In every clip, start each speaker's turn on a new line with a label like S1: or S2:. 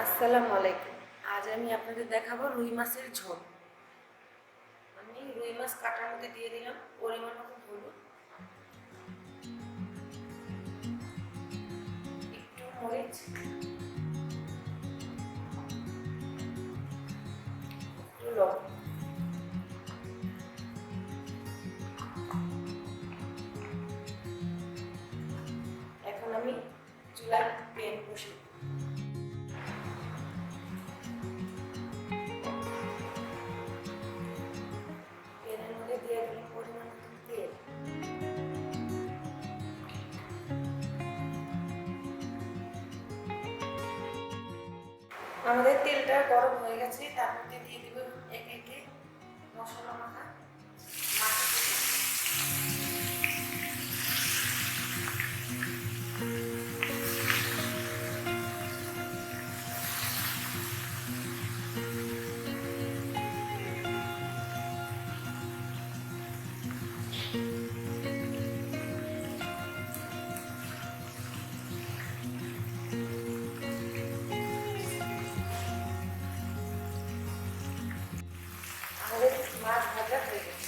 S1: আসসালামু আলাইকুম। আজ আমি আপনাদের দেখাবো রুই মাছের ঝোল। আমি রুই মাছ কাটার মধ্যে দিয়ে দিলাম পরিমাণ মতো হলুদ, একটু মরিচ, একটু লবণ। এখন আমি চুলায় প্যান বসিয়ে প্যানের মধ্যে দিয়ে দিলাম পরিমাণ মতো তেল। আমাদের তেলটা গরম হয়ে গেছে, তার মধ্যে দিয়ে দিব একে একে মশলা মাখা মাছগুলো। আমাদের মাছ ভাজা হয়ে গেছে।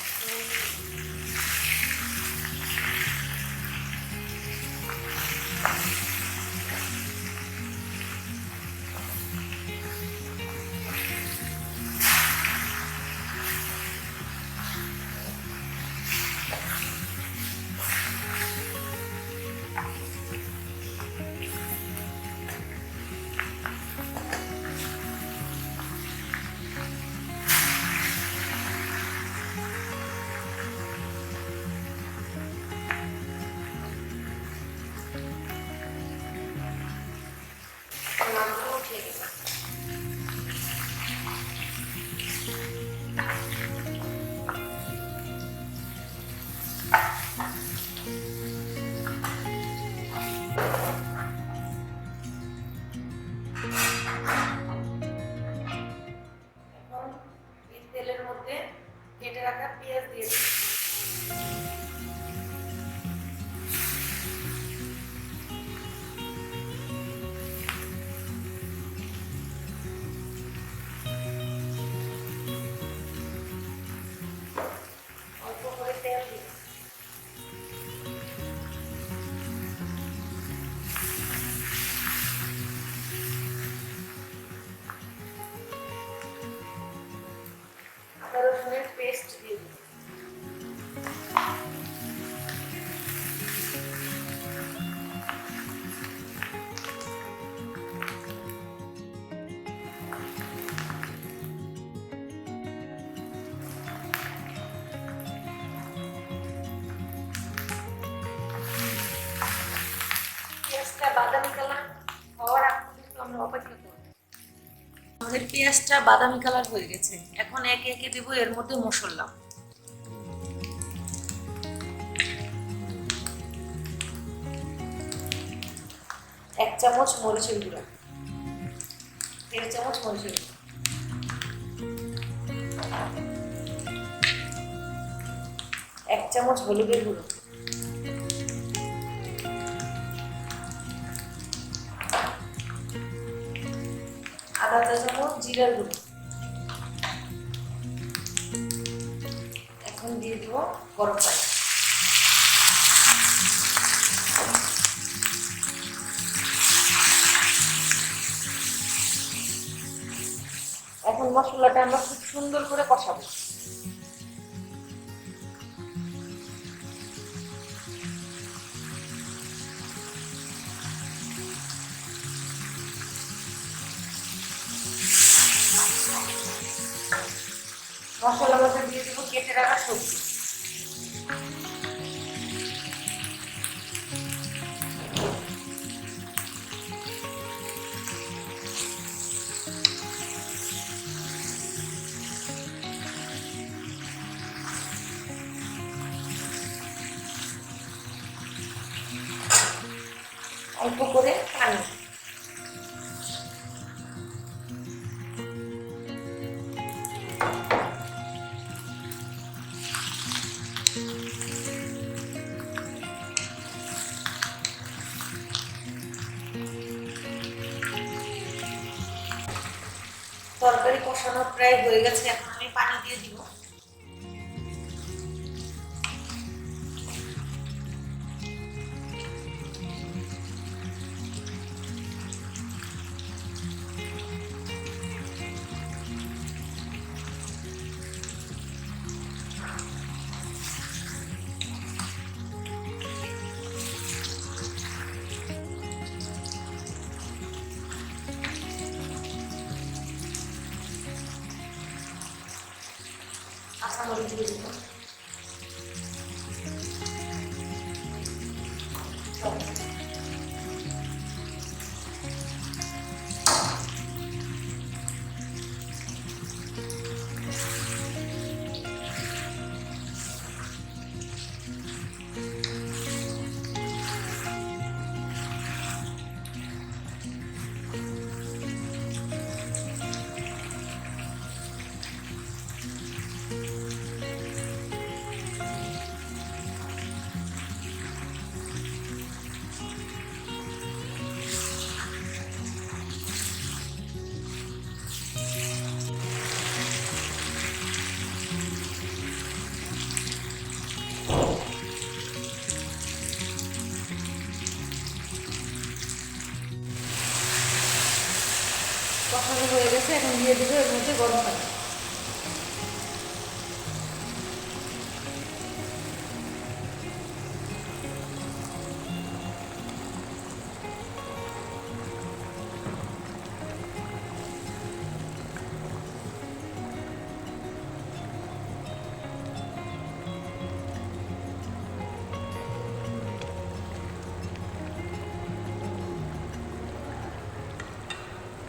S1: মাছগুলো উঠিয়ে দিলাম। এখন এই তেলের মধ্যে কেটে রাখা পেঁয়াজ দিয়ে দিই। অল্প করে তেল দিই। আদা রসুনের পেস্ট দিয়ে দিই। পেঁয়াজটা বাদামি কালার হওয়ার আগ পর্যন্ত আমরা অপেক্ষা করব। আমাদের পেঁয়াজটা বাদামি কালার হয়ে গেছে। এখন একে একে দেব এর মধ্যে মশলা। 1 চামচ মরিচের গুঁড়া, 1.5 চামচ মরিচের গুঁড়া, 1 চামচ হলুদের গুঁড়ো, আধা চা চামচ জিরার গুঁড়ো। এখন দিয়ে দিব গরম পানি। এখন মশলাটা আমরা খুব সুন্দর করে কষাবো। মশলার মধ্যে দিয়ে দিব কেটে রাখা সবজি। অল্প করে পানি। তরকারি কষানো প্রায় হয়ে গেছে, এখন আমি পানি দিয়ে দিব। কাঁচামরিচ দিয়ে দিব। কষানো হয়ে গেছে, এখন দিয়ে দেবো এর মধ্যে গরম পানি।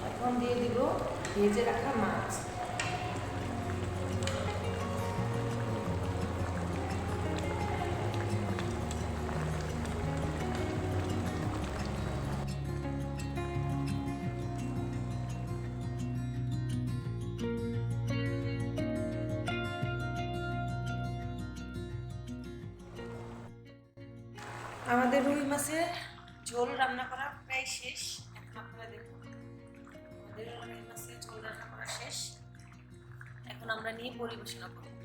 S1: এখন দিয়ে দিব ভেজে রাখা মাছ। আমাদের রুই মাছের ঝোল রান্না করা প্রায় শেষ। এখন আপনারা দেখুন, আমাদের রুই মাছের ঝোল রান্না করা শেষ। এখন আমরা নিয়ে পরিবেশনা করব।